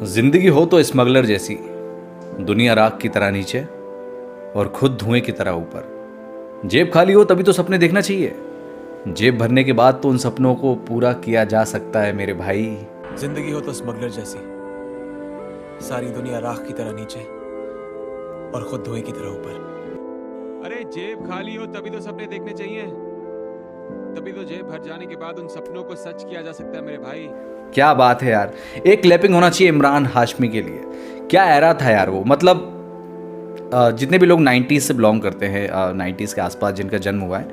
जिंदगी हो तो स्मगलर जैसी, दुनिया राख की तरह नीचे और खुद धुएं की तरह ऊपर। जेब खाली हो तभी तो सपने देखना चाहिए, जेब भरने के बाद तो उन सपनों को पूरा किया जा सकता है मेरे भाई। जिंदगी हो तो स्मगलर जैसी, सारी दुनिया राख की तरह नीचे और खुद धुएं की तरह ऊपर। अरे जेब खाली हो तभी तो सपने देखने चाहिए, तभी तो जेब भर जाने के बाद उन सपनों को सच किया जा सकता है मेरे भाई। क्या बात है यार, एक क्लैपिंग होना चाहिए इमरान हाशमी के लिए। क्या एरा था यार वो, मतलब जितने भी लोग 90s से बिलोंग करते हैं, 90s के आसपास जिनका जन्म हुआ है,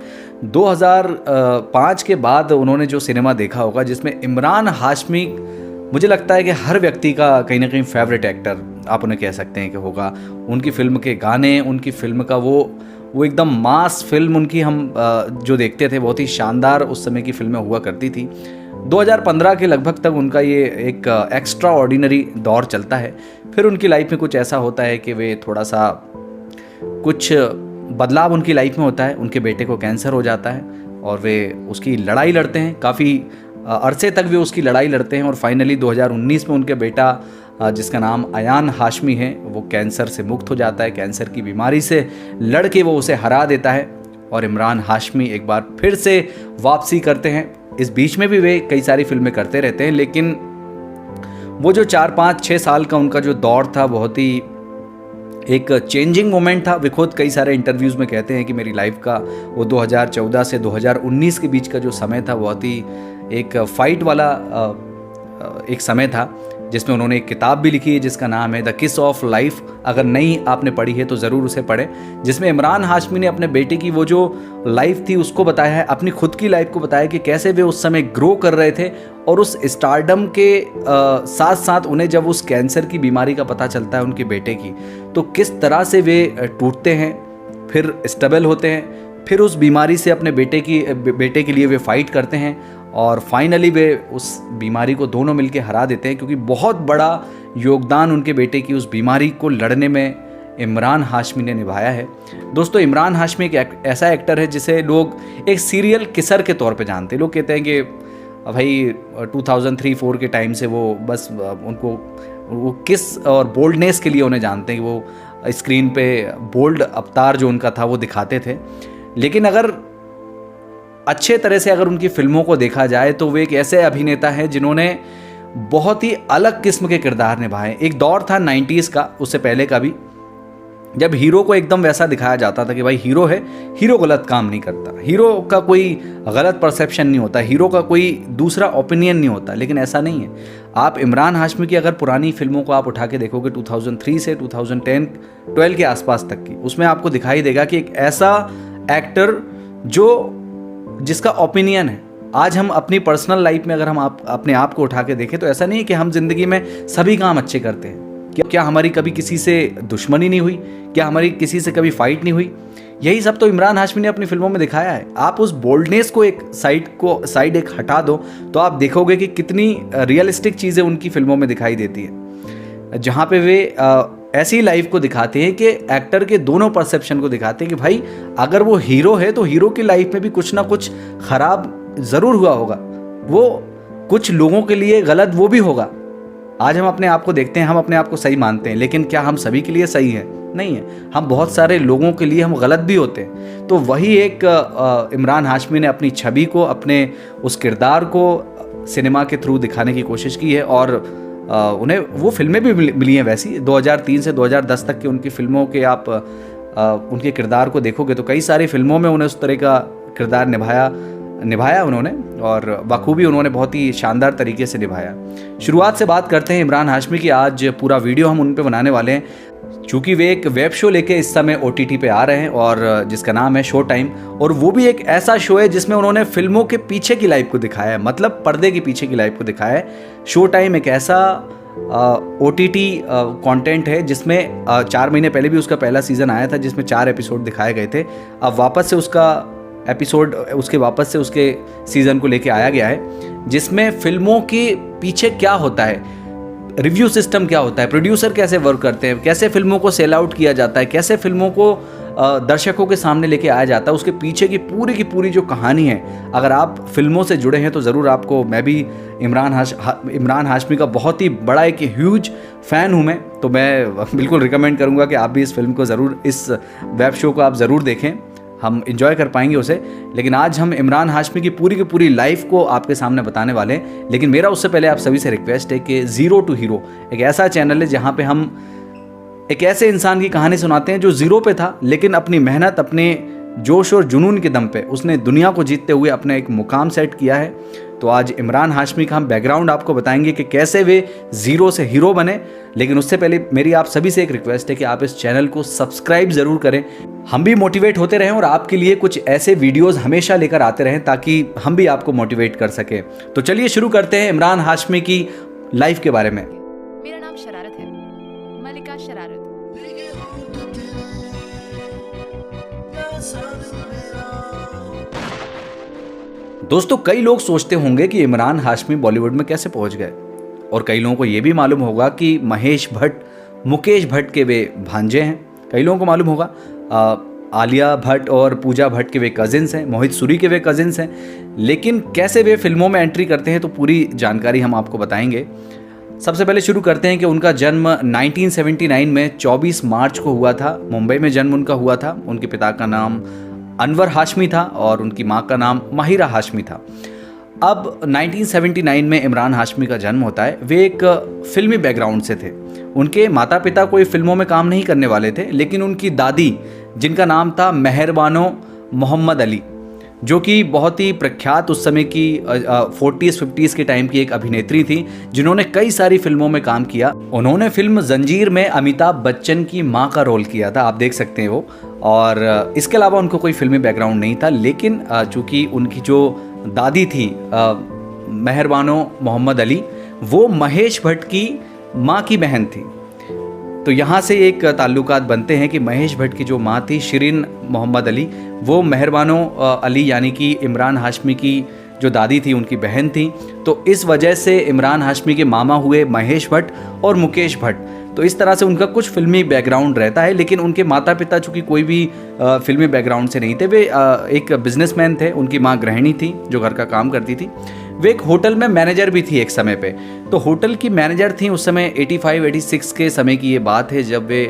2005 के बाद उन्होंने जो सिनेमा देखा होगा जिसमें इमरान हाशमी, मुझे लगता है कि हर व्यक्ति का कहीं ना कहीं फेवरेट एक्टर आप उन्हें कह सकते हैं कि होगा। उनकी फिल्म के गाने, उनकी फिल्म का वो एकदम मास फिल्म उनकी हम जो देखते थे, बहुत ही शानदार उस समय की फिल्में हुआ करती थी। 2015 के लगभग तक उनका ये एक एक्स्ट्रा ऑर्डिनरी दौर चलता है। फिर उनकी लाइफ में कुछ ऐसा होता है कि वे थोड़ा सा कुछ बदलाव उनकी लाइफ में होता है। उनके बेटे को कैंसर हो जाता है और वे उसकी लड़ाई लड़ते हैं, काफ़ी अरसे तक वे उसकी लड़ाई लड़ते हैं और फाइनली 2019 में उनके बेटा जिसका नाम अयान हाशमी है, वो कैंसर से मुक्त हो जाता है। कैंसर की बीमारी से लड़ के वो उसे हरा देता है और इमरान हाशमी एक बार फिर से वापसी करते हैं। इस बीच में भी वे कई सारी फिल्में करते रहते हैं, लेकिन वो जो 4-5-6 साल का उनका जो दौर था, बहुत ही एक चेंजिंग मोमेंट था। वे खुद कई सारे इंटरव्यूज़ में कहते हैं कि मेरी लाइफ का वो 2014 से 2019 के बीच का जो समय था, बहुत ही एक फाइट वाला एक समय था, जिसमें उन्होंने एक किताब भी लिखी है जिसका नाम है द किस ऑफ लाइफ। अगर नहीं आपने पढ़ी है तो ज़रूर उसे पढ़ें, जिसमें इमरान हाशमी ने अपने बेटे की वो जो लाइफ थी उसको बताया है, अपनी खुद की लाइफ को बताया कि कैसे वे उस समय ग्रो कर रहे थे और उस स्टारडम के साथ साथ उन्हें जब उस कैंसर की बीमारी का पता चलता है उनके बेटे की, तो किस तरह से वे टूटते हैं, फिर स्टेबल होते हैं, फिर उस बीमारी से अपने बेटे के लिए वे फाइट करते हैं और फाइनली वे उस बीमारी को दोनों मिलकर हरा देते हैं, क्योंकि बहुत बड़ा योगदान उनके बेटे की उस बीमारी को लड़ने में इमरान हाशमी ने निभाया है। दोस्तों, इमरान हाशमी एक ऐसा एक्टर है जिसे लोग एक सीरियल किसर के तौर पे जानते हैं। लोग कहते हैं कि भाई 2003-4 के टाइम से वो बस उनको वो किस और बोल्डनेस के लिए उन्हें जानते हैं कि वो स्क्रीन पे बोल्ड अवतार जो उनका था वो दिखाते थे। लेकिन अगर अच्छे तरह से अगर उनकी फिल्मों को देखा जाए तो वे एक ऐसे अभिनेता हैं जिन्होंने बहुत ही अलग किस्म के किरदार निभाए। एक दौर था 90s का, उससे पहले का भी, जब हीरो को एकदम वैसा दिखाया जाता था कि भाई हीरो है, हीरो गलत काम नहीं करता, हीरो का कोई गलत परसेप्शन नहीं होता, हीरो का कोई दूसरा ओपिनियन नहीं होता। लेकिन ऐसा नहीं है। आप इमरान हाशमी की अगर पुरानी फिल्मों को आप उठा के देखोगे 2003 से 2010-12 के आसपास तक की, उसमें आपको दिखाई देगा कि एक ऐसा एक्टर जिसका ओपिनियन है। आज हम अपनी पर्सनल लाइफ में अगर हम अपने आप को उठा के देखें तो ऐसा नहीं है कि हम जिंदगी में सभी काम अच्छे करते हैं। क्या हमारी कभी किसी से दुश्मनी नहीं हुई? क्या हमारी किसी से कभी फाइट नहीं हुई? यही सब तो इमरान हाशमी ने अपनी फिल्मों में दिखाया है। आप उस बोल्डनेस को एक साइड एक हटा दो तो आप देखोगे कि कितनी रियलिस्टिक चीज़ें उनकी फिल्मों में दिखाई देती है, जहाँ पे वे ऐसी लाइफ को दिखाते हैं कि एक्टर के दोनों परसेप्शन को दिखाते हैं कि भाई अगर वो हीरो है तो हीरो की लाइफ में भी कुछ ना कुछ खराब ज़रूर हुआ होगा, वो कुछ लोगों के लिए गलत वो भी होगा। आज हम अपने आप को देखते हैं, हम अपने आप को सही मानते हैं, लेकिन क्या हम सभी के लिए सही है? नहीं है। हम बहुत सारे लोगों के लिए हम गलत भी होते हैं। तो वही एक इमरान हाशमी ने अपनी छवि को, अपने उस किरदार को सिनेमा के थ्रू दिखाने की कोशिश की है और उन्हें वो फिल्में भी मिली हैं। वैसी 2003 से 2010 तक की उनकी फिल्मों के आप उनके किरदार को देखोगे तो कई सारी फिल्मों में उन्हें उस तरह का किरदार निभाया उन्होंने और बखूबी उन्होंने बहुत ही शानदार तरीके से निभाया। शुरुआत से बात करते हैं इमरान हाशमी की। आज पूरा वीडियो हम उन पे बनाने वाले हैं, चूँकि वे एक वेब शो लेके इस समय OTT पे आ रहे हैं और जिसका नाम है शो टाइम, और वो भी एक ऐसा शो है जिसमें उन्होंने फिल्मों के पीछे की लाइफ को दिखाया है, मतलब पर्दे के पीछे की लाइफ को दिखाया है। शो टाइम एक ऐसा OTT कंटेंट है जिसमें 4 महीने पहले भी उसका पहला सीज़न आया था जिसमें 4 एपिसोड दिखाए गए थे। अब वापस से उसके सीज़न को लेके आया गया है, जिसमें फिल्मों के पीछे क्या होता है, रिव्यू सिस्टम क्या होता है, प्रोड्यूसर कैसे वर्क करते हैं, कैसे फिल्मों को सेल आउट किया जाता है, कैसे फिल्मों को दर्शकों के सामने लेके आया जाता है, उसके पीछे की पूरी जो कहानी है, अगर आप फिल्मों से जुड़े हैं तो ज़रूर आपको, मैं भी इमरान हाशमी का बहुत ही बड़ा एक ह्यूज फ़ैन हूँ मैं, तो मैं बिल्कुल रिकमेंड करूँगा कि आप भी इस फिल्म को ज़रूर, इस वेब शो को आप ज़रूर देखें, हम इंजॉय कर पाएंगे उसे। लेकिन आज हम इमरान हाशमी की पूरी लाइफ को आपके सामने बताने वाले हैं। लेकिन मेरा उससे पहले आप सभी से रिक्वेस्ट है कि ज़ीरो टू हीरो एक ऐसा चैनल है जहाँ पे हम एक ऐसे इंसान की कहानी सुनाते हैं जो ज़ीरो पे था, लेकिन अपनी मेहनत, अपने जोश और जुनून के दम पे उसने दुनिया को जीतते हुए अपना एक मुकाम सेट किया है। तो आज इमरान हाशमी का हम बैकग्राउंड आपको बताएंगे कि कैसे वे ज़ीरो से हीरो बने। लेकिन उससे पहले मेरी आप सभी से एक रिक्वेस्ट है कि आप इस चैनल को सब्सक्राइब ज़रूर करें, हम भी मोटिवेट होते रहें और आपके लिए कुछ ऐसे वीडियोस हमेशा लेकर आते रहें ताकि हम भी आपको मोटिवेट कर सकें। तो चलिए शुरू करते हैं इमरान हाशमी की लाइफ के बारे में। मेरा नाम शरारत है, मलिका शरारत। दोस्तों, कई लोग सोचते होंगे कि इमरान हाशमी बॉलीवुड में कैसे पहुंच गए, और कई लोगों को यह भी मालूम होगा कि महेश भट्ट, मुकेश भट्ट के वे भांजे हैं। कई लोगों को मालूम होगा आलिया भट्ट और पूजा भट्ट के वे कजिन्स हैं, मोहित सूरी के वे कजिन्स हैं। लेकिन कैसे वे फिल्मों में एंट्री करते हैं, तो पूरी जानकारी हम आपको बताएंगे। सबसे पहले शुरू करते हैं कि उनका जन्म 1979 में 24 मार्च को हुआ था। मुंबई में जन्म उनका हुआ था। उनके पिता का नाम अनवर हाशमी था और उनकी माँ का नाम माहिरा हाशमी था। अब 1979 में इमरान हाशमी का जन्म होता है। वे एक फिल्मी बैकग्राउंड से थे। उनके माता पिता कोई फिल्मों में काम नहीं करने वाले थे, लेकिन उनकी दादी, जिनका नाम था मेहरबानो मोहम्मद अली, जो कि बहुत ही प्रख्यात उस समय की 40s 50s के टाइम की एक अभिनेत्री थी, जिन्होंने कई सारी फिल्मों में काम किया। उन्होंने फिल्म जंजीर में अमिताभ बच्चन की माँ का रोल किया था, आप देख सकते हैं वो। और इसके अलावा उनको कोई फिल्मी बैकग्राउंड नहीं था, लेकिन चूँकि उनकी जो दादी थी मेहरबानो मोहम्मद अली, वो महेश भट्ट की माँ की बहन थी। तो यहाँ से एक ताल्लुकात बनते हैं कि महेश भट्ट की जो माँ थी शिरीन मोहम्मद अली, वो मेहरबानो अली यानी कि इमरान हाशमी की जो दादी थी उनकी बहन थी। तो इस वजह से इमरान हाशमी के मामा हुए महेश भट्ट और मुकेश भट्ट। तो इस तरह से उनका कुछ फिल्मी बैकग्राउंड रहता है, लेकिन उनके माता पिता चूँकि कोई भी फिल्मी बैकग्राउंड से नहीं थे, वे एक बिजनेसमैन थे। उनकी माँ गृहिणी थी जो घर का काम करती थी। वे एक होटल में मैनेजर भी थी एक समय पे। तो होटल की मैनेजर थी उस समय 85-86 के समय की ये बात है, जब वे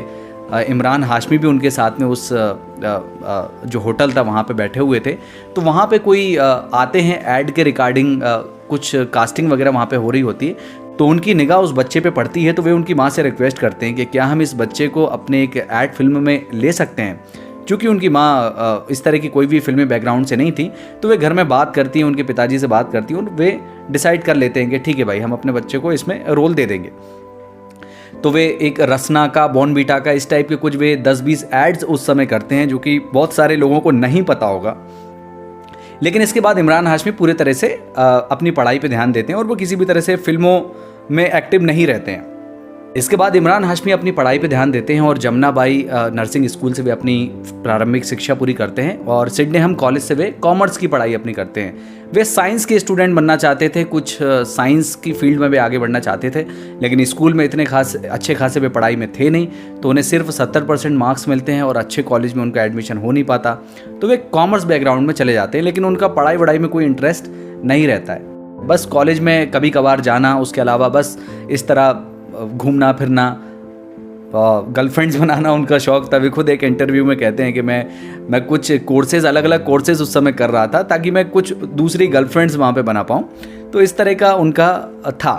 इमरान हाशमी भी उनके साथ में उस जो होटल था वहाँ पे बैठे हुए थे। तो वहाँ पे कोई आते हैं ऐड के रिगार्डिंग, कुछ कास्टिंग वगैरह वहाँ पे हो रही होती है। तो उनकी निगाह उस बच्चे पे पड़ती है, तो वे उनकी माँ से रिक्वेस्ट करते हैं कि क्या हम इस बच्चे को अपने एक ऐड फिल्म में ले सकते हैं। चूँकि उनकी माँ इस तरह की कोई भी फिल्मी बैकग्राउंड से नहीं थी, तो वे घर में बात करती हैं, उनके पिताजी से बात करती हैं और वे डिसाइड कर लेते हैं कि ठीक है भाई, हम अपने बच्चे को इसमें रोल दे देंगे। तो वे एक रसना का, बॉर्नवीटा का, इस टाइप के कुछ वे 10-20 एड्स उस समय करते हैं, जो कि बहुत सारे लोगों को नहीं पता होगा। लेकिन इसके बाद इमरान हाशमी पूरे तरह से अपनी पढ़ाई पे ध्यान देते हैं और वो किसी भी तरह से फिल्मों में एक्टिव नहीं रहते हैं। इसके बाद इमरान हाशमी अपनी पढ़ाई पे ध्यान देते हैं और जमुनाबाई नर्सिंग स्कूल से वे अपनी प्रारंभिक शिक्षा पूरी करते हैं और सिडनेहम कॉलेज से वे कॉमर्स की पढ़ाई अपनी करते हैं। वे साइंस के स्टूडेंट बनना चाहते थे, कुछ साइंस की फील्ड में वे आगे बढ़ना चाहते थे, लेकिन स्कूल में इतने अच्छे खासे वे पढ़ाई में थे नहीं, तो उन्हें सिर्फ 70% मार्क्स मिलते हैं और अच्छे कॉलेज में उनका एडमिशन हो नहीं पाता। तो वे कॉमर्स बैकग्राउंड में चले जाते हैं, लेकिन उनका पढ़ाई वढ़ाई में कोई इंटरेस्ट नहीं रहता है। बस कॉलेज में कभी कभार जाना, उसके अलावा बस इस तरह घूमना फिरना, गर्लफ्रेंड्स बनाना उनका शौक़ था। वे खुद एक इंटरव्यू में कहते हैं कि मैं कुछ कोर्सेज़, अलग अलग कोर्सेज़ उस समय कर रहा था ताकि मैं कुछ दूसरी गर्लफ्रेंड्स वहाँ पे बना पाऊँ। तो इस तरह का उनका था।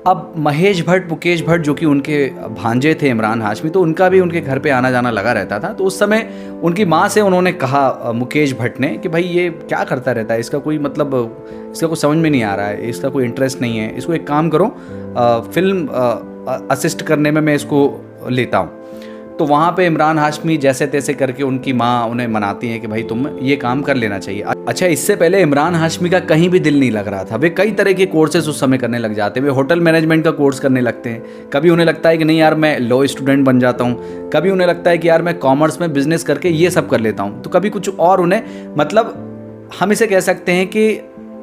अब महेश भट्ट, मुकेश भट्ट जो कि उनके भांजे थे इमरान हाशमी, तो उनका भी उनके घर पे आना जाना लगा रहता था। तो उस समय उनकी माँ से उन्होंने कहा, मुकेश भट्ट ने, कि भाई ये क्या करता रहता है, इसका कोई मतलब, इसका कुछ समझ में नहीं आ रहा है, इसका कोई इंटरेस्ट नहीं है, इसको एक काम करो, फिल्म असिस्ट करने में मैं इसको लेता हूँ। तो वहाँ पे इमरान हाशमी जैसे तैसे करके उनकी माँ उन्हें मनाती है कि भाई तुम ये काम कर लेना चाहिए। अच्छा, इससे पहले इमरान हाशमी का कहीं भी दिल नहीं लग रहा था। वे कई तरह के कोर्सेज उस समय करने लग जाते हैं। वे होटल मैनेजमेंट का कोर्स करने लगते हैं। कभी उन्हें लगता है कि नहीं यार मैं लॉ स्टूडेंट बन जाता हूँ, कभी उन्हें लगता है कि यार मैं कॉमर्स में बिजनेस करके ये सब कर लेता हूँ, तो कभी कुछ और उन्हें, मतलब हम इसे कह सकते हैं कि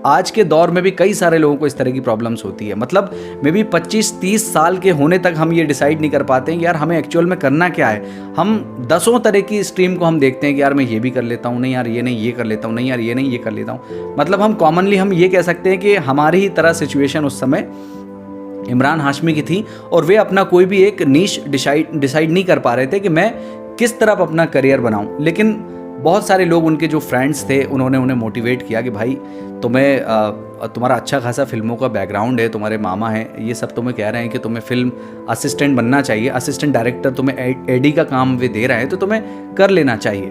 आज के दौर में भी कई सारे लोगों को इस तरह की प्रॉब्लम्स होती है। मतलब मे बी 25-30 साल के होने तक हम ये डिसाइड नहीं कर पाते हैं कि यार हमें एक्चुअल में करना क्या है। हम दसों तरह की स्ट्रीम को हम देखते हैं कि यार मैं ये भी कर लेता हूँ, नहीं यार ये नहीं ये कर लेता हूँ, नहीं यार ये नहीं ये कर लेता हूँ। मतलब हम कॉमनली हम ये कह सकते हैं कि हमारी ही तरह सिचुएशन उस समय इमरान हाशमी की थी, और वे अपना कोई भी एक नीश डिसाइड नहीं कर पा रहे थे कि मैं किस तरफ अपना करियर बनाऊं। लेकिन बहुत सारे लोग, उनके जो फ्रेंड्स थे, उन्होंने उन्हें मोटिवेट किया कि भाई तुम्हारा अच्छा खासा फिल्मों का बैकग्राउंड है, तुम्हारे मामा हैं, ये सब तुम्हें कह रहे हैं कि तुम्हें फिल्म असिस्टेंट बनना चाहिए, असिस्टेंट डायरेक्टर तुम्हें एडी का काम वे दे रहे हैं तो तुम्हें कर लेना चाहिए।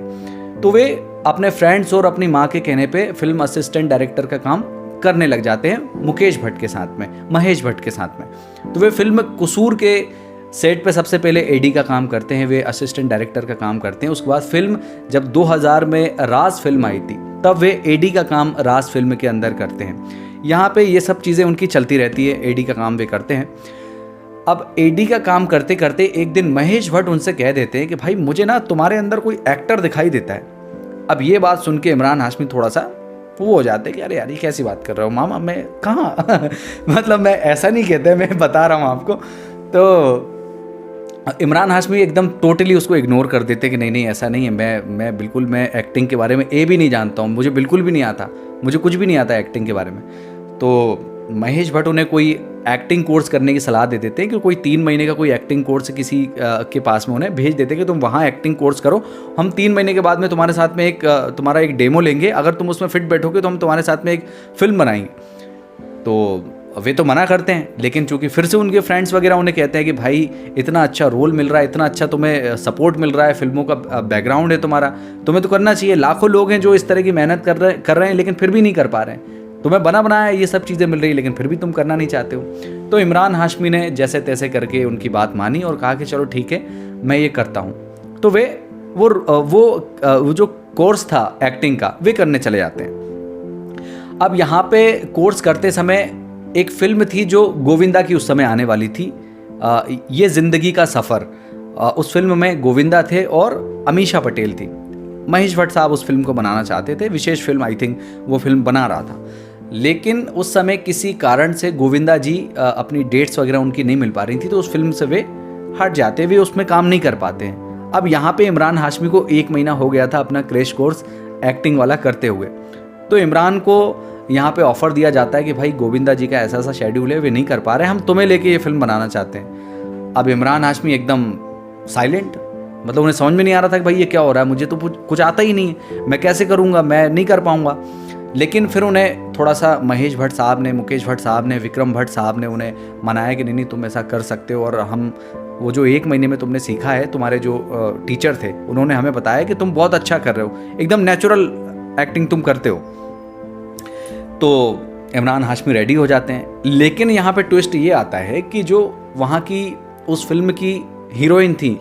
तो वे अपने फ्रेंड्स और अपनी माँ के कहने पे फिल्म असिस्टेंट डायरेक्टर का काम करने लग जाते हैं मुकेश भट्ट के साथ में, महेश भट्ट के साथ में। तो वे फिल्म कसूर के सेट पे सबसे पहले एडी का काम करते हैं, वे असिस्टेंट डायरेक्टर का काम करते हैं। उसके बाद फिल्म जब 2000 में राज फिल्म आई थी, तब वे एडी का काम राज फिल्म के अंदर करते हैं। यहाँ पे ये सब चीज़ें उनकी चलती रहती है, एडी का काम वे करते हैं। अब एडी का काम करते करते एक दिन महेश भट्ट उनसे कह देते हैं कि भाई मुझे ना तुम्हारे अंदर कोई एक्टर दिखाई देता है। अब ये बात सुन के इमरान हाशमी थोड़ा सा वो हो जाते हैं कि अरे यार ये कैसी बात कर रहे हो मामा, मैं कहाँ मतलब मैं ऐसा नहीं कहते, मैं बता रहा हूँ आपको। तो इमरान हाशमी एकदम टोटली उसको इग्नोर कर देते कि नहीं नहीं ऐसा नहीं है, मैं बिल्कुल, मैं एक्टिंग के बारे में भी नहीं जानता हूँ, मुझे बिल्कुल भी नहीं आता, मुझे कुछ भी नहीं आता एक्टिंग के बारे में। तो महेश भट्ट उन्हें कोई एक्टिंग कोर्स करने की सलाह दे देते हैं कि कोई 3 महीने का कोई एक्टिंग कोर्स किसी के पास में उन्हें भेज देते हैं कि तुम वहाँ एक्टिंग कोर्स करो, हम 3 महीने के बाद में तुम्हारे साथ में तुम्हारा एक डेमो लेंगे, अगर तुम उसमें फिट बैठोगे तो हम तुम्हारे साथ में एक फिल्म बनाएंगे। तो वे तो मना करते हैं, लेकिन चूंकि फिर से उनके फ्रेंड्स वगैरह उन्हें कहते हैं कि भाई इतना अच्छा रोल मिल रहा है, इतना अच्छा तुम्हें सपोर्ट मिल रहा है, फिल्मों का बैकग्राउंड है तुम्हारा, तुम्हें तो करना चाहिए। लाखों लोग हैं जो इस तरह की मेहनत कर रहे हैं लेकिन फिर भी नहीं कर पा रहे हैं, तुम्हें बना बनाया ये सब चीज़ें मिल रही है लेकिन फिर भी तुम करना नहीं चाहते हो। तो इमरान हाशमी ने जैसे तैसे करके उनकी बात मानी और कहा कि चलो ठीक है मैं ये करता हूँ। तो वे वो जो कोर्स था एक्टिंग का वे करने चले जाते हैं। अब यहाँ पे कोर्स करते समय एक फिल्म थी जो गोविंदा की उस समय आने वाली थी, ये ज़िंदगी का सफ़र। उस फिल्म में गोविंदा थे और अमीषा पटेल थी। महेश भट्ट साहब उस फिल्म को बनाना चाहते थे, विशेष फिल्म आई थिंक वो फिल्म बना रहा था, लेकिन उस समय किसी कारण से गोविंदा जी अपनी डेट्स वगैरह उनकी नहीं मिल पा रही थी, तो उस फिल्म से वे हट जाते, वे उसमें काम नहीं कर पाते हैं। अब यहाँ पे इमरान हाशमी को 1 महीना हो गया था अपना क्रैश कोर्स एक्टिंग वाला करते हुए। तो इमरान को यहाँ पे ऑफ़र दिया जाता है कि भाई गोविंदा जी का ऐसा ऐसा शेड्यूल है, वे नहीं कर पा रहे, हम तुम्हें लेके ये फिल्म बनाना चाहते हैं। अब इमरान हाशमी एकदम साइलेंट, मतलब उन्हें समझ में नहीं आ रहा था कि भाई ये क्या हो रहा है, मुझे तो कुछ आता ही नहीं है, मैं कैसे करूँगा, मैं नहीं कर पाऊँगा। लेकिन फिर उन्हें थोड़ा सा महेश भट्ट साहब ने, मुकेश भट्ट साहब ने, विक्रम भट्ट साहब ने उन्हें मनाया कि नहीं तुम ऐसा कर सकते हो, और हम वो जो 1 महीने में तुमने सीखा है, तुम्हारे जो टीचर थे उन्होंने हमें बताया कि तुम बहुत अच्छा कर रहे हो, एकदम नेचुरल एक्टिंग तुम करते हो। तो इमरान हाशमी रेडी हो जाते हैं। लेकिन यहाँ पे ट्विस्ट ये आता है कि जो वहाँ की उस फिल्म की हीरोइन थी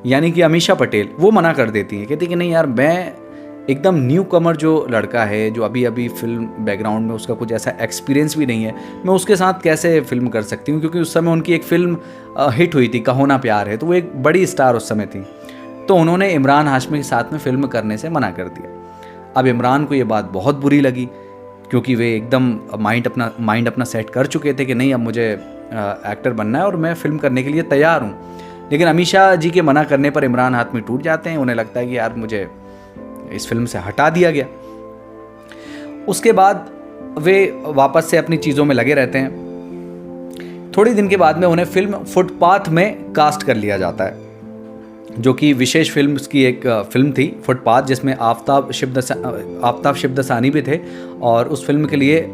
यानी कि अमीषा पटेल, वो मना कर देती हैं, कहती कि नहीं यार मैं एकदम न्यू कमर जो लड़का है, जो अभी अभी फिल्म बैकग्राउंड में उसका कुछ ऐसा एक्सपीरियंस भी नहीं है, मैं उसके साथ कैसे फिल्म कर सकती हूँ, क्योंकि उस समय उनकी एक फिल्म हिट हुई थी कहो ना प्यार है, तो वो एक बड़ी स्टार उस समय थी। तो उन्होंने इमरान हाशमी के साथ में फिल्म करने से मना कर दिया। अब इमरान को ये बात बहुत बुरी लगी, क्योंकि वे एकदम माइंड अपना सेट कर चुके थे कि नहीं अब मुझे एक्टर बनना है और मैं फिल्म करने के लिए तैयार हूँ। लेकिन अमीषा जी के मना करने पर इमरान हाशमी टूट जाते हैं, उन्हें लगता है कि यार मुझे इस फिल्म से हटा दिया गया। उसके बाद वे वापस से अपनी चीज़ों में लगे रहते हैं। थोड़ी दिन के बाद में उन्हें फिल्म फुटपाथ में कास्ट कर लिया जाता है, जो कि विशेष फिल्म की एक फिल्म थी फुटपाथ, जिसमें आफताब शिब्दसानी भी थे, और उस फिल्म के लिए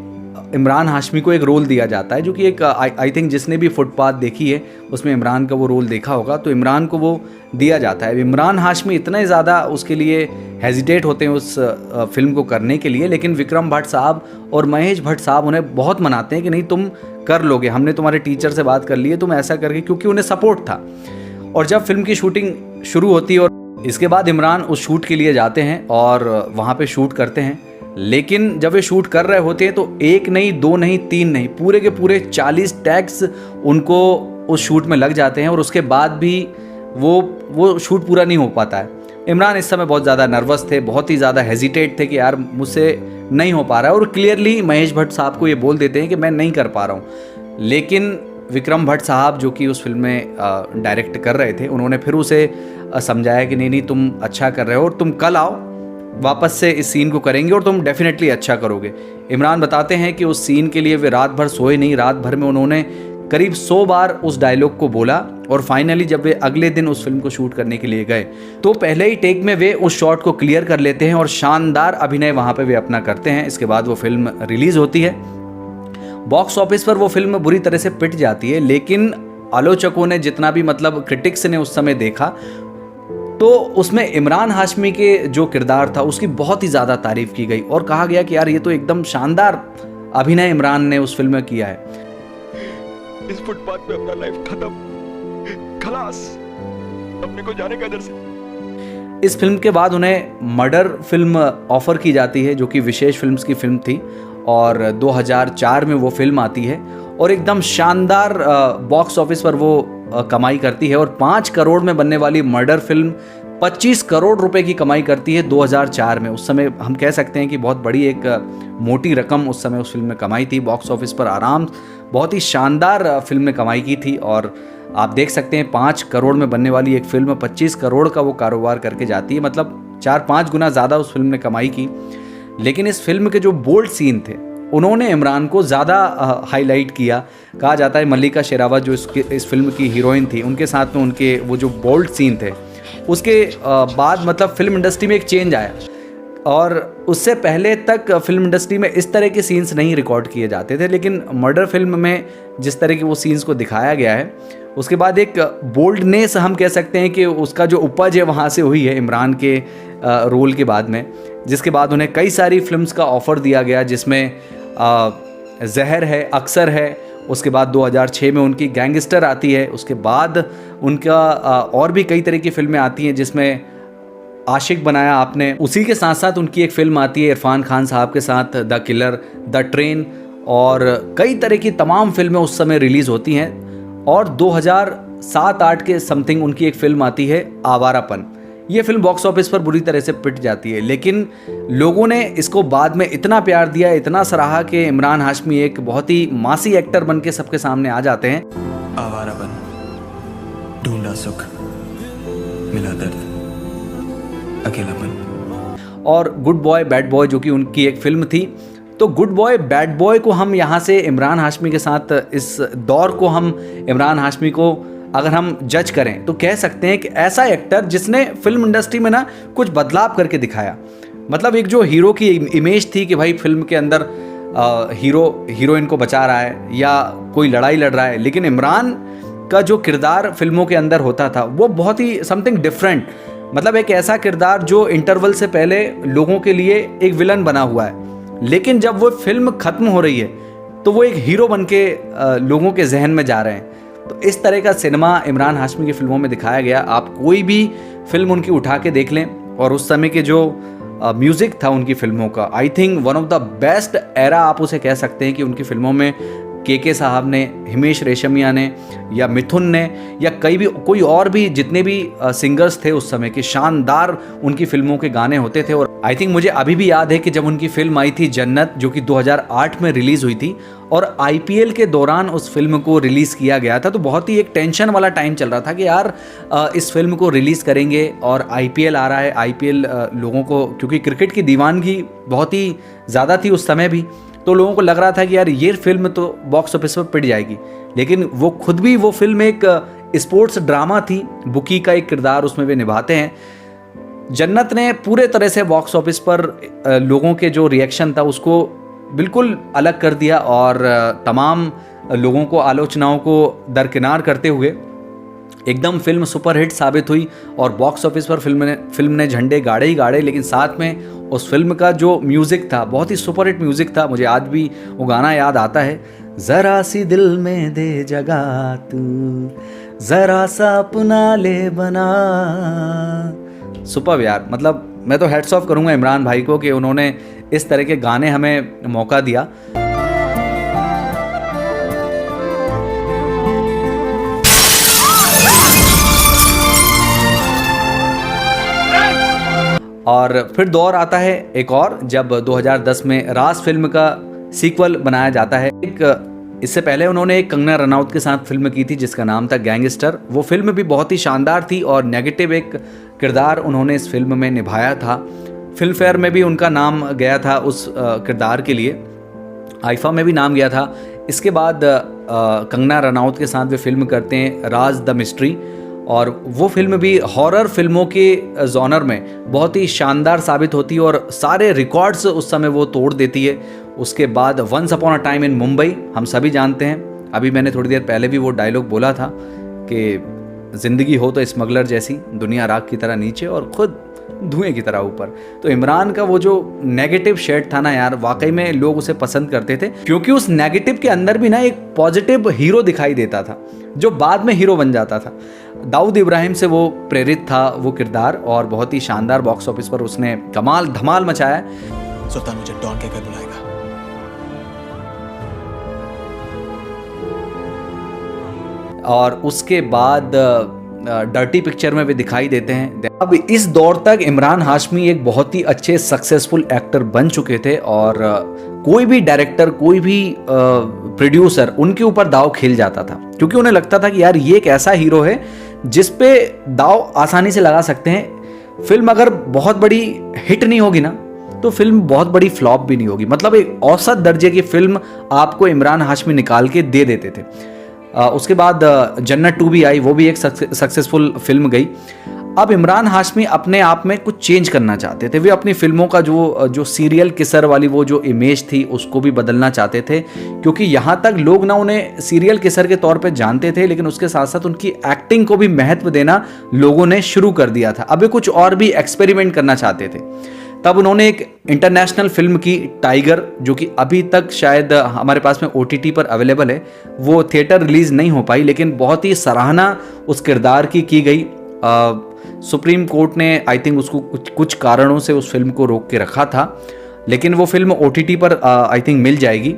इमरान हाशमी को एक रोल दिया जाता है, जो कि एक आई थिंक जिसने भी फुटपाथ देखी है उसमें इमरान का वो रोल देखा होगा, तो इमरान को वो दिया जाता है। इमरान हाशमी इतने ज़्यादा उसके लिए हेजिटेट होते हैं उस फिल्म को करने के लिए, लेकिन विक्रम भट्ट साहब और महेश भट्ट साहब उन्हें बहुत मनाते हैं कि नहीं तुम कर लोगे, हमने तुम्हारे टीचर से बात कर ली है, तुम ऐसा करके, क्योंकि उन्हें सपोर्ट था। और जब फिल्म की शूटिंग शुरू होती है और इसके बाद इमरान उस शूट के लिए जाते हैं और वहाँ पे शूट करते हैं, लेकिन जब वे शूट कर रहे होते हैं तो 1 नहीं 2 नहीं 3 नहीं, पूरे के पूरे 40 टैक्स उनको उस शूट में लग जाते हैं, और उसके बाद भी वो शूट पूरा नहीं हो पाता है। इमरान इस समय बहुत ज़्यादा नर्वस थे, बहुत ही ज़्यादा हेजिटेट थे कि यार मुझसे नहीं हो पा रहा है, और क्लियरली महेश भट्ट साहब को ये बोल देते हैं कि मैं नहीं कर पा रहा हूँ। लेकिन विक्रम भट्ट साहब जो कि उस फिल्म में डायरेक्ट कर रहे थे, उन्होंने फिर उसे समझाया कि नहीं तुम अच्छा कर रहे हो और तुम कल आओ, वापस से इस सीन को करेंगे और तुम डेफिनेटली अच्छा करोगे। इमरान बताते हैं कि उस सीन के लिए वे रात भर सोए नहीं, रात भर में उन्होंने करीब 100 बार उस डायलॉग को बोला, और फाइनली जब वे अगले दिन उस फिल्म को शूट करने के लिए गए तो पहले ही टेक में वे उस शॉट को क्लियर कर लेते हैं और शानदार अभिनय वहाँ पे वे अपना करते हैं। इसके बाद वो फिल्म रिलीज़ होती है। बॉक्स ऑफिस पर वो फिल्म बुरी तरह से पिट जाती है, लेकिन आलोचकों ने जितना भी मतलब क्रिटिक्स ने उस समय देखा तो उसमें इमरान हाशमी के जो किरदार था उसकी बहुत ही ज़्यादा तारीफ की गई और कहा गया कि यार ये तो एकदम शानदार अभिनय इमरान ने उस फिल्म में किया है। इस फुटपाथ पे अपना लाइफ खत्म, खलास, अपने को जाने का इधर से। इस फिल्म के बाद उन्हें मर्डर फिल्म ऑफर की जाती है जो कि विशेष फिल्म्स की फिल्म थी, और 2004 में वो फिल्म आती है और एकदम शानदार बॉक्स ऑफिस पर वो कमाई करती है, और 5 करोड़ में बनने वाली मर्डर फिल्म 25 करोड़ रुपए की कमाई करती है 2004 में। उस समय हम कह सकते हैं कि बहुत बड़ी एक मोटी रकम उस समय उस फिल्म में कमाई थी। बॉक्स ऑफिस पर आराम बहुत ही शानदार फिल्म ने कमाई की थी, और आप देख सकते हैं 5 करोड़ में बनने वाली एक फिल्म 25 करोड़ का वो कारोबार करके जाती है, मतलब 4-5 गुना ज़्यादा उस फिल्म ने कमाई की। लेकिन इस फिल्म के जो बोल्ड सीन थे उन्होंने इमरान को ज़्यादा हाईलाइट किया। कहा जाता है मल्लिका शेरावत जो इस फिल्म की हीरोइन थी, उनके साथ में उनके वो जो बोल्ड सीन थे उसके बाद मतलब फिल्म इंडस्ट्री में एक चेंज आया, और उससे पहले तक फिल्म इंडस्ट्री में इस तरह के सीन्स नहीं रिकॉर्ड किए जाते थे, लेकिन मर्डर फिल्म में जिस तरह के वो सीन्स को दिखाया गया है उसके बाद एक बोल्डनेस हम कह सकते हैं कि उसका जो उपज है वहाँ से हुई है इमरान के रोल के बाद में, जिसके बाद उन्हें कई सारी फिल्म्स का ऑफ़र दिया गया जिसमें जहर है, अक्सर है, उसके बाद 2006 में उनकी गैंगस्टर आती है, उसके बाद उनका और भी कई तरह की फिल्में आती हैं जिसमें आशिक बनाया आपने। उसी के साथ साथ उनकी एक फिल्म आती है इरफान खान साहब के साथ, द किलर, द ट्रेन, और कई तरह की तमाम फिल्में उस समय रिलीज़ होती हैं। और 2007-8 के समथिंग उनकी एक फिल्म आती है आवारापन। ये फिल्म बॉक्स ऑफिस पर बुरी तरह से पिट जाती है, लेकिन लोगों ने इसको बाद में इतना प्यार दिया, इतना सराहा कि इमरान हाशमी एक बहुत ही मासी एक्टर बन के सबके सामने आ जाते हैं। आवारापन, ढूंढा सुख, मिला दर्द, अकेलापन। और गुड बॉय बैड बॉय जो कि उनकी एक फिल्म थी। तो गुड बॉय बैड बॉय को हम यहाँ से इमरान हाशमी के साथ इस दौर को हम इमरान हाशमी को अगर हम जज करें तो कह सकते हैं कि ऐसा एक्टर जिसने फिल्म इंडस्ट्री में ना कुछ बदलाव करके दिखाया। मतलब एक जो हीरो की इमेज थी कि भाई फिल्म के अंदर हीरो हीरोइन को बचा रहा है या कोई लड़ाई लड़ रहा है, लेकिन इमरान का जो किरदार फिल्मों के अंदर होता था वो बहुत ही समथिंग डिफरेंट, मतलब एक ऐसा किरदार जो इंटरवल से पहले लोगों के लिए एक विलन बना हुआ है, लेकिन जब वो फिल्म ख़त्म हो रही है तो वो एक हीरो बन के लोगों के जहन में जा रहे हैं। तो इस तरह का सिनेमा इमरान हाशमी की फिल्मों में दिखाया गया। आप कोई भी फिल्म उनकी उठा के देख लें, और उस समय के जो म्यूज़िक था उनकी फिल्मों का, I think one of the best era आप उसे कह सकते हैं कि उनकी फिल्मों में के साहब ने, हिमेश रेशमिया ने, या मिथुन ने, या कोई और भी जितने भी सिंगर्स थे उस समय के, शानदार उनकी फिल्मों के गाने होते थे। और आई थिंक मुझे अभी भी याद है कि जब उनकी फिल्म आई थी जन्नत जो कि 2008 में रिलीज़ हुई थी, और IPL के दौरान उस फिल्म को रिलीज़ किया गया था, तो बहुत ही एक टेंशन वाला टाइम चल रहा था कि यार इस फिल्म को रिलीज़ करेंगे और IPL आ रहा है। IPL लोगों को, क्योंकि क्रिकेट की दीवानगी बहुत ही ज़्यादा थी उस समय भी, तो लोगों को लग रहा था कि यार ये फिल्म तो बॉक्स ऑफिस पर पिट जाएगी, लेकिन वो खुद भी वो फिल्म एक स्पोर्ट्स ड्रामा थी, बुकी का एक किरदार उसमें वे निभाते हैं। जन्नत ने पूरे तरह से बॉक्स ऑफिस पर लोगों के जो रिएक्शन था उसको बिल्कुल अलग कर दिया, और तमाम लोगों को, आलोचनाओं को दरकिनार करते हुए एकदम फिल्म सुपरहिट साबित हुई। और बॉक्स ऑफिस पर फिल्म ने झंडे गाड़े ही गाड़े, लेकिन साथ में उस फिल्म का जो म्यूज़िक था बहुत ही सुपरहिट म्यूज़िक था। मुझे आज भी वो गाना याद आता है, ज़रा सी दिल में दे जगह तू, ज़रा सा अपना ले बना। सुपर यार, मतलब मैं तो हैट्स ऑफ करूँगा इमरान भाई को कि उन्होंने इस तरह के गाने हमें मौका दिया। और फिर दौर आता है एक और, जब 2010 में राज फिल्म का सीक्वल बनाया जाता है। इससे पहले उन्होंने एक कंगना रनौत के साथ फिल्म की थी जिसका नाम था गैंगस्टर। वो फिल्म भी बहुत ही शानदार थी और नेगेटिव एक किरदार उन्होंने इस फिल्म में निभाया था। फिल्म फेयर में भी उनका नाम गया था उस किरदार के लिए, आईफा में भी नाम गया था। इसके बाद कंगना रनौत के साथ वे फिल्म करते हैं राज द मिस्ट्री, और वो फिल्म भी हॉरर फिल्मों के जॉनर में बहुत ही शानदार साबित होती है और सारे रिकॉर्ड्स उस समय वो तोड़ देती है। उसके बाद once upon a time in Mumbai हम सभी जानते हैं, अभी मैंने थोड़ी देर पहले भी वो डायलॉग बोला था कि ज़िंदगी हो तो स्मगलर जैसी, दुनिया राख की तरह नीचे और ख़ुद धुएं की तरह ऊपर। तो इमरान का वो जो नेगेटिव शेड था ना यार, वाकई में लोग उसे पसंद करते थे, क्योंकि उस नेगेटिव के अंदर भी ना एक पॉजिटिव हीरो दिखाई देता था जो बाद में हीरो बन जाता था। दाऊद इब्राहिम से वो प्रेरित था वो किरदार, और बहुत ही शानदार बॉक्स ऑफिस पर उसने कमाल धमाल मचाया। सुल्तान मुझे डॉन के घर बुलाएगा। और उसके बाद डर्टी पिक्चर में भी दिखाई देते हैं। अब इस दौर तक इमरान हाशमी एक बहुत ही अच्छे सक्सेसफुल एक्टर बन चुके थे और कोई भी डायरेक्टर, कोई भी प्रोड्यूसर उनके ऊपर दाव खेल जाता था, क्योंकि उन्हें लगता था कि यार ये एक ऐसा हीरो है जिस पे दाव आसानी से लगा सकते हैं। फिल्म अगर बहुत बड़ी हिट नहीं होगी ना तो फिल्म बहुत बड़ी फ्लॉप भी नहीं होगी, मतलब एक औसत दर्जे की फिल्म आपको इमरान हाशमी निकाल के दे देते थे। उसके बाद जन्नत 2 भी आई, वो भी एक सक्सेसफुल फिल्म गई। अब इमरान हाशमी अपने आप में कुछ चेंज करना चाहते थे। वे अपनी फिल्मों का जो सीरियल किसर वाली वो जो इमेज थी उसको भी बदलना चाहते थे, क्योंकि यहाँ तक लोग ना उन्हें सीरियल किसर के तौर पे जानते थे, लेकिन उसके साथ साथ उनकी एक्टिंग को भी महत्व देना लोगों ने शुरू कर दिया था। अब वे कुछ और भी एक्सपेरिमेंट करना चाहते थे। तब उन्होंने एक इंटरनेशनल फिल्म की टाइगर, जो कि अभी तक शायद हमारे पास में OTT पर अवेलेबल है, वो थिएटर रिलीज़ नहीं हो पाई, लेकिन बहुत ही सराहना उस किरदार की गई। सुप्रीम कोर्ट ने आई थिंक उसको कुछ कारणों से उस फिल्म को रोक के रखा था, लेकिन वो फिल्म OTT पर आई थिंक मिल जाएगी।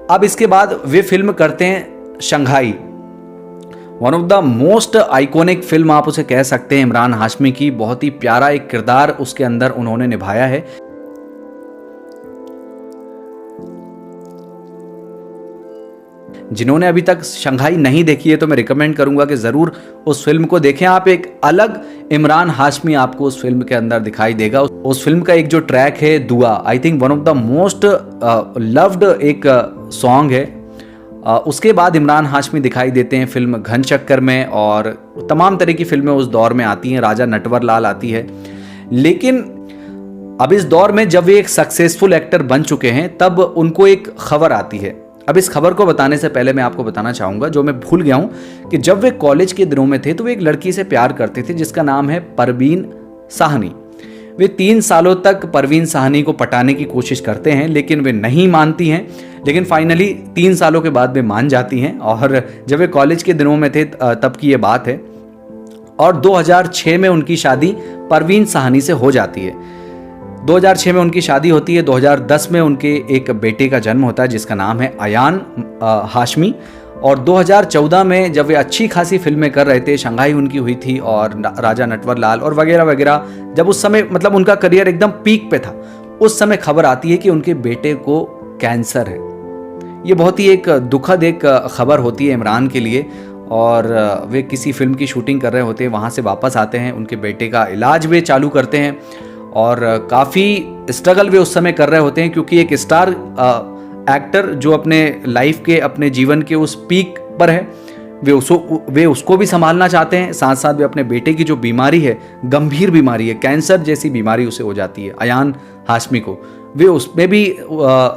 अब इसके बाद वे फिल्म करते हैं Shanghai, one of the most iconic film आप उसे कह सकते हैं इमरान हाशमी की। बहुत ही प्यारा एक किरदार उसके अंदर उन्होंने निभाया है। जिन्होंने अभी तक शंघाई नहीं देखी है तो मैं रिकमेंड करूंगा कि ज़रूर उस फिल्म को देखें आप। एक अलग इमरान हाशमी आपको उस फिल्म के अंदर दिखाई देगा। उस फिल्म का एक जो ट्रैक है दुआ, I think one of the most loved एक सॉन्ग है। उसके बाद इमरान हाशमी दिखाई देते हैं फिल्म घन चक्कर में, और तमाम तरह की फिल्में उस दौर में आती हैं, राजा नटवर लाल आती है। लेकिन अब इस दौर में जब वे एक सक्सेसफुल एक्टर बन चुके हैं तब उनको एक खबर आती है। अब इस खबर को बताने से पहले मैं आपको बताना चाहूँगा, जो मैं भूल गया हूँ, कि जब वे कॉलेज के दिनों में थे तो वे एक लड़की से प्यार करते थे जिसका नाम है परवीन साहनी। वे 3 सालों तक परवीन साहनी को पटाने की कोशिश करते हैं, लेकिन वे नहीं मानती हैं। लेकिन फाइनली 3 सालों के बाद वे मान जाती हैं, और जब वे कॉलेज के दिनों में थे तब की ये बात है। और 2006 में उनकी शादी परवीन साहनी से हो जाती है। 2006 में उनकी शादी होती है। 2010 में उनके एक बेटे का जन्म होता है जिसका नाम है अयान हाशमी। और 2014 में जब वे अच्छी खासी फिल्में कर रहे थे, शंघाई उनकी हुई थी और राजा नटवर लाल और वगैरह वगैरह, जब उस समय मतलब उनका करियर एकदम पीक पे था, उस समय खबर आती है कि उनके बेटे को कैंसर है। ये बहुत ही एक दुखद एक खबर होती है इमरान के लिए। और वे किसी फिल्म की शूटिंग कर रहे होते हैं, वहाँ से वापस आते हैं, उनके बेटे का इलाज वे चालू करते हैं और काफ़ी स्ट्रगल वे उस समय कर रहे होते हैं, क्योंकि एक स्टार एक्टर जो अपने लाइफ के, अपने जीवन के उस पीक पर है, वे उसको भी संभालना चाहते हैं। साथ साथ वे अपने बेटे की जो बीमारी है, गंभीर बीमारी है, कैंसर जैसी बीमारी उसे हो जाती है अयान हाशमी को, वे उसमें भी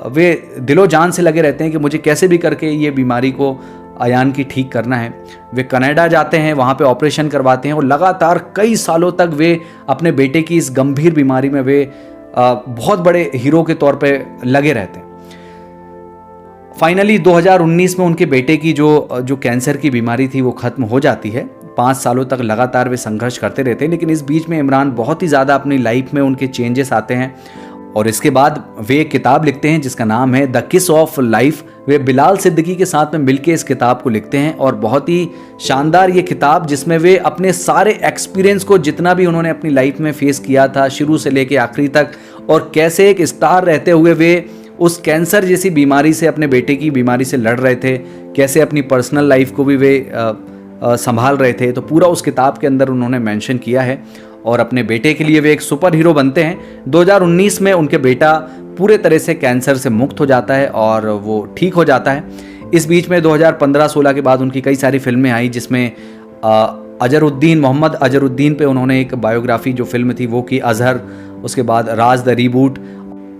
वे दिलो जान से लगे रहते हैं कि मुझे कैसे भी करके ये बीमारी को अयान की ठीक करना है। वे कनाडा जाते हैं, वहाँ पे ऑपरेशन करवाते हैं और लगातार कई सालों तक वे अपने बेटे की इस गंभीर बीमारी में वे बहुत बड़े हीरो के तौर पे लगे रहते हैं। फाइनली 2019 में उनके बेटे की जो कैंसर की बीमारी थी वो ख़त्म हो जाती है। 5 सालों तक लगातार वे संघर्ष करते रहते हैं, लेकिन इस बीच में इमरान बहुत ही ज़्यादा अपनी लाइफ में उनके चेंजेस आते हैं और इसके बाद वे एक किताब लिखते हैं जिसका नाम है द किस ऑफ लाइफ। वे बिलाल सिद्दीकी के साथ में मिलकर इस किताब को लिखते हैं और बहुत ही शानदार ये किताब जिसमें वे अपने सारे एक्सपीरियंस को, जितना भी उन्होंने अपनी लाइफ में फेस किया था शुरू से लेके आखिरी तक, और कैसे एक स्टार रहते हुए वे उस कैंसर जैसी बीमारी से, अपने बेटे की बीमारी से लड़ रहे थे, कैसे अपनी पर्सनल लाइफ को भी वे संभाल रहे थे, तो पूरा उस किताब के अंदर उन्होंने मेंशन किया है। और अपने बेटे के लिए वे एक सुपर हीरो बनते हैं। 2019 में उनके बेटा पूरे तरह से कैंसर से मुक्त हो जाता है और वो ठीक हो जाता है। इस बीच में 2015-16 के बाद उनकी कई सारी फिल्में आई जिसमें अजहरुद्दीन, मोहम्मद अजहरुद्दीन पे उन्होंने एक बायोग्राफी जो फिल्म थी वो की, अजहर, उसके बाद राज द रीबूट।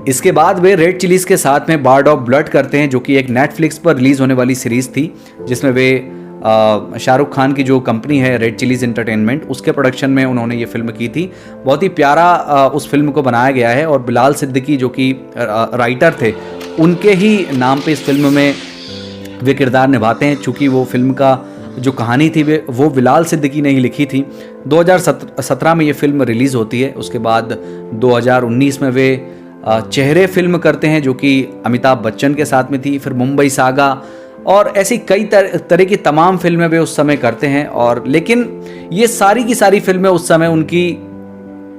इसके बाद वे रेड चिलीज़ के साथ में बार्ड ऑफ ब्लड करते हैं जो कि एक नेटफ्लिक्स पर रिलीज़ होने वाली सीरीज़ थी जिसमें वे शाहरुख खान की जो कंपनी है रेड चिलीज़ एंटरटेनमेंट, उसके प्रोडक्शन में उन्होंने ये फिल्म की थी। बहुत ही प्यारा उस फिल्म को बनाया गया है और बिलाल सिद्दीकी जो कि राइटर थे उनके ही नाम पे इस फिल्म में वे किरदार निभाते हैं। चूँकि वो फिल्म का जो कहानी थी वो बिलाल सिद्दीकी ने ही लिखी थी। 2017 में ये फिल्म रिलीज़ होती है। उसके बाद 2019 में वे चेहरे फिल्म करते हैं जो कि अमिताभ बच्चन के साथ में थी। फिर मुंबई सागा और ऐसी कई तरह की तमाम फिल्में वे उस समय करते हैं। और लेकिन ये सारी की सारी फिल्में उस समय उनकी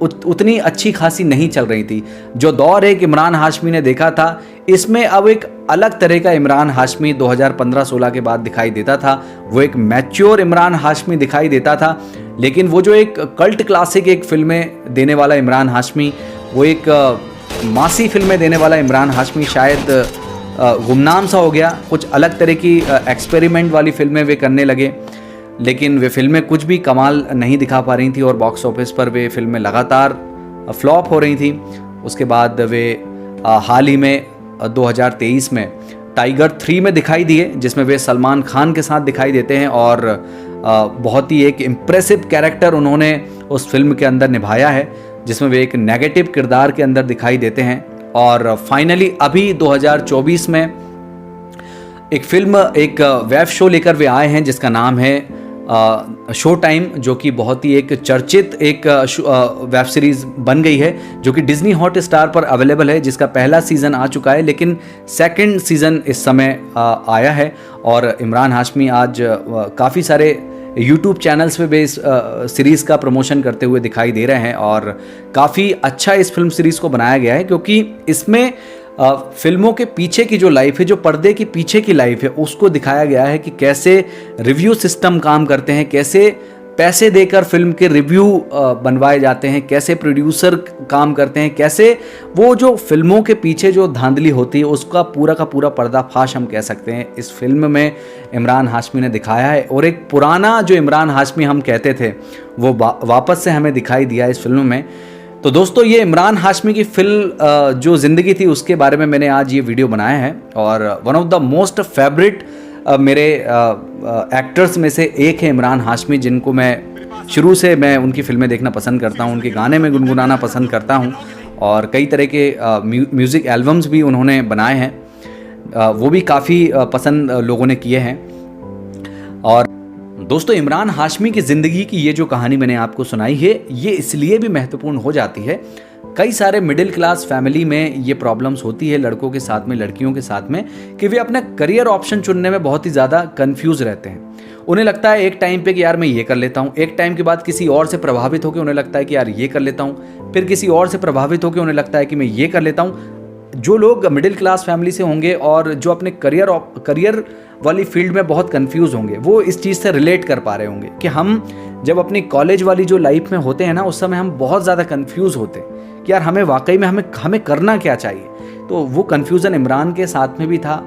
उतनी अच्छी खासी नहीं चल रही थी। जो दौर एक इमरान हाशमी ने देखा था, इसमें अब एक अलग तरह का इमरान हाशमी 2015-16 के बाद दिखाई देता था। वो एक मैच्योर इमरान हाशमी दिखाई देता था। लेकिन वो जो एक कल्ट क्लासिक एक फिल्में देने वाला इमरान हाशमी, वो एक मासी फिल्में देने वाला इमरान हाशमी शायद गुमनाम सा हो गया। कुछ अलग तरह की एक्सपेरिमेंट वाली फिल्में वे करने लगे, लेकिन वे फिल्में कुछ भी कमाल नहीं दिखा पा रही थी और बॉक्स ऑफिस पर वे फिल्में लगातार फ्लॉप हो रही थी। उसके बाद वे हाल ही में 2023 में टाइगर 3 में दिखाई दिए जिसमें वे सलमान खान के साथ दिखाई देते हैं और बहुत ही एक इम्प्रेसिव कैरेक्टर उन्होंने उस फिल्म के अंदर निभाया है जिसमें वे एक नेगेटिव किरदार के अंदर दिखाई देते हैं। और फाइनली अभी 2024 में एक फिल्म, एक वेब शो लेकर वे आए हैं जिसका नाम है शो टाइम, जो कि बहुत ही एक चर्चित एक वेब सीरीज़ बन गई है जो कि डिज्नी हॉटस्टार पर अवेलेबल है, जिसका पहला सीज़न आ चुका है लेकिन सेकंड सीज़न इस समय आया है। और इमरान हाशमी आज काफ़ी सारे यूट्यूब चैनल्स पे भी इस सीरीज़ का प्रमोशन करते हुए दिखाई दे रहे हैं और काफ़ी अच्छा इस फिल्म सीरीज़ को बनाया गया है क्योंकि इसमें फिल्मों के पीछे की जो लाइफ है, जो पर्दे के पीछे की लाइफ है, उसको दिखाया गया है कि कैसे रिव्यू सिस्टम काम करते हैं, कैसे पैसे देकर फिल्म के रिव्यू बनवाए जाते हैं, कैसे प्रोड्यूसर काम करते हैं, कैसे वो जो फिल्मों के पीछे जो धांधली होती है उसका पूरा का पूरा पर्दाफाश हम कह सकते हैं इस फिल्म में इमरान हाशमी ने दिखाया है। और एक पुराना जो इमरान हाशमी हम कहते थे वो वापस से हमें दिखाई दिया इस फिल्म में। तो दोस्तों, ये इमरान हाशमी की फिल्म जो ज़िंदगी थी उसके बारे में मैंने आज ये वीडियो बनाया है और one of the most favourite मेरे एक्टर्स में से एक है इमरान हाशमी, जिनको मैं शुरू से मैं उनकी फिल्में देखना पसंद करता हूं, उनके गाने में गुनगुनाना पसंद करता हूं और कई तरह के म्यूज़िक एल्बम्स भी उन्होंने बनाए हैं, वो भी काफ़ी पसंद लोगों ने किए हैं। और दोस्तों, इमरान हाशमी की ज़िंदगी की ये जो कहानी मैंने आपको सुनाई है ये इसलिए भी महत्वपूर्ण हो जाती है, कई सारे मिडिल क्लास फैमिली में ये प्रॉब्लम्स होती है लड़कों के साथ में, लड़कियों के साथ में, कि वे अपना करियर ऑप्शन चुनने में बहुत ही ज़्यादा कंफ्यूज रहते हैं। उन्हें लगता है एक टाइम पे कि यार मैं ये कर लेता हूँ, एक टाइम के बाद किसी और से प्रभावित होकर उन्हें लगता है कि यार ये कर लेता हूँ, फिर किसी और से प्रभावित होकर उन्हें लगता है कि मैं ये कर लेता हूँ। जो लोग मिडिल क्लास फैमिली से होंगे और जो अपने करियर वाली फील्ड में बहुत कंफ्यूज होंगे, वो इस चीज़ से रिलेट कर पा रहे होंगे कि हम जब अपनी कॉलेज वाली जो लाइफ में होते हैं ना, उस समय हम बहुत ज़्यादा कंफ्यूज होते हैं कि यार हमें वाकई में हमें करना क्या चाहिए। तो वो कंफ्यूजन इमरान के साथ में भी था।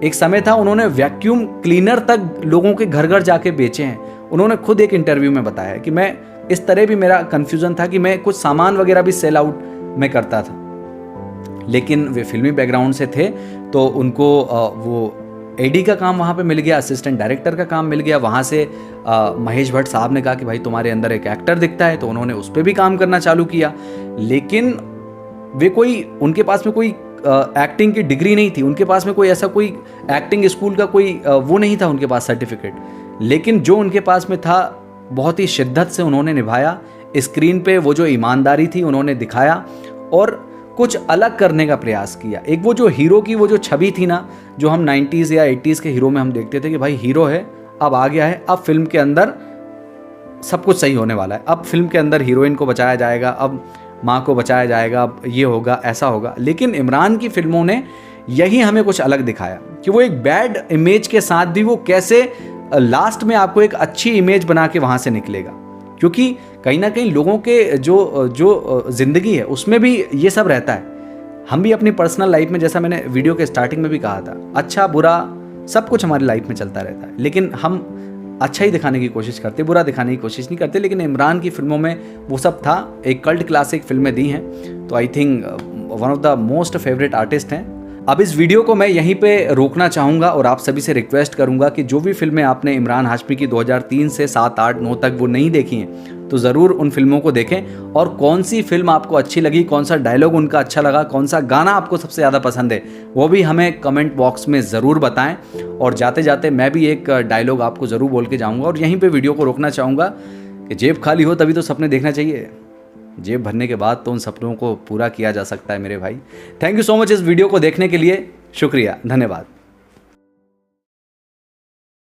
एक समय था उन्होंने वैक्यूम क्लीनर तक लोगों के घर घर जाके बेचे हैं। उन्होंने खुद एक इंटरव्यू में बताया कि मैं इस तरह भी मेरा कंफ्यूजन था कि मैं कुछ सामान वगैरह भी सेल आउट में करता था, लेकिन वे फिल्मी बैकग्राउंड से थे तो उनको वो एडी का काम वहाँ पे मिल गया, असिस्टेंट डायरेक्टर का काम मिल गया। वहाँ से महेश भट्ट साहब ने कहा कि भाई तुम्हारे अंदर एक एक्टर दिखता है, तो उन्होंने उस पर भी काम करना चालू किया। लेकिन वे उनके पास में कोई एक्टिंग की डिग्री नहीं थी, उनके पास में कोई ऐसा कोई एक्टिंग स्कूल का कोई वो नहीं था उनके पास सर्टिफिकेट, लेकिन जो उनके पास में था बहुत ही शिद्दत से उन्होंने निभाया। स्क्रीन पे वो जो ईमानदारी थी उन्होंने दिखाया और कुछ अलग करने का प्रयास किया। एक वो जो हीरो की वो जो छवि थी ना, जो हम 90s या 80s के हीरो में हम देखते थे कि भाई हीरो है, अब आ गया है, अब फिल्म के अंदर सब कुछ सही होने वाला है, अब फिल्म के अंदर हीरोइन को बचाया जाएगा, अब माँ को बचाया जाएगा, अब ये होगा, ऐसा होगा। लेकिन इमरान की फिल्मों ने यही हमें कुछ अलग दिखाया कि वो एक बैड इमेज के साथ भी वो कैसे लास्ट में आपको एक अच्छी इमेज बना के वहाँ से निकलेगा। क्योंकि कहीं ना कहीं लोगों के जो ज़िंदगी है उसमें भी ये सब रहता है। हम भी अपनी पर्सनल लाइफ में, जैसा मैंने वीडियो के स्टार्टिंग में भी कहा था, अच्छा बुरा सब कुछ हमारी लाइफ में चलता रहता है, लेकिन हम अच्छा ही दिखाने की कोशिश करते, बुरा दिखाने की कोशिश नहीं करते। लेकिन इमरान की फिल्मों में वो सब था। एक कल्ट क्लासिक फिल्में दी हैं, तो I think one of the most favourite artist हैं। अब इस वीडियो को मैं यहीं पे रोकना चाहूँगा और आप सभी से रिक्वेस्ट करूँगा कि जो भी फिल्में आपने इमरान हाशमी की 2003 से 7, 8, 9 तक वो नहीं देखी हैं, तो ज़रूर उन फिल्मों को देखें। और कौन सी फिल्म आपको अच्छी लगी, कौन सा डायलॉग उनका अच्छा लगा, कौन सा गाना आपको सबसे ज़्यादा पसंद है, वो भी हमें कमेंट बॉक्स में ज़रूर बताएं। और जाते जाते मैं भी एक डायलॉग आपको ज़रूर बोल के जाऊँगा और यहीं पर वीडियो को रोकना चाहूँगा कि जेब खाली हो तभी तो सपने देखना चाहिए। जेब भरने के बाद तो उन सपनों को पूरा किया जा सकता है मेरे भाई। थैंक यू सो मच इस वीडियो को देखने के लिए। शुक्रिया, धन्यवाद।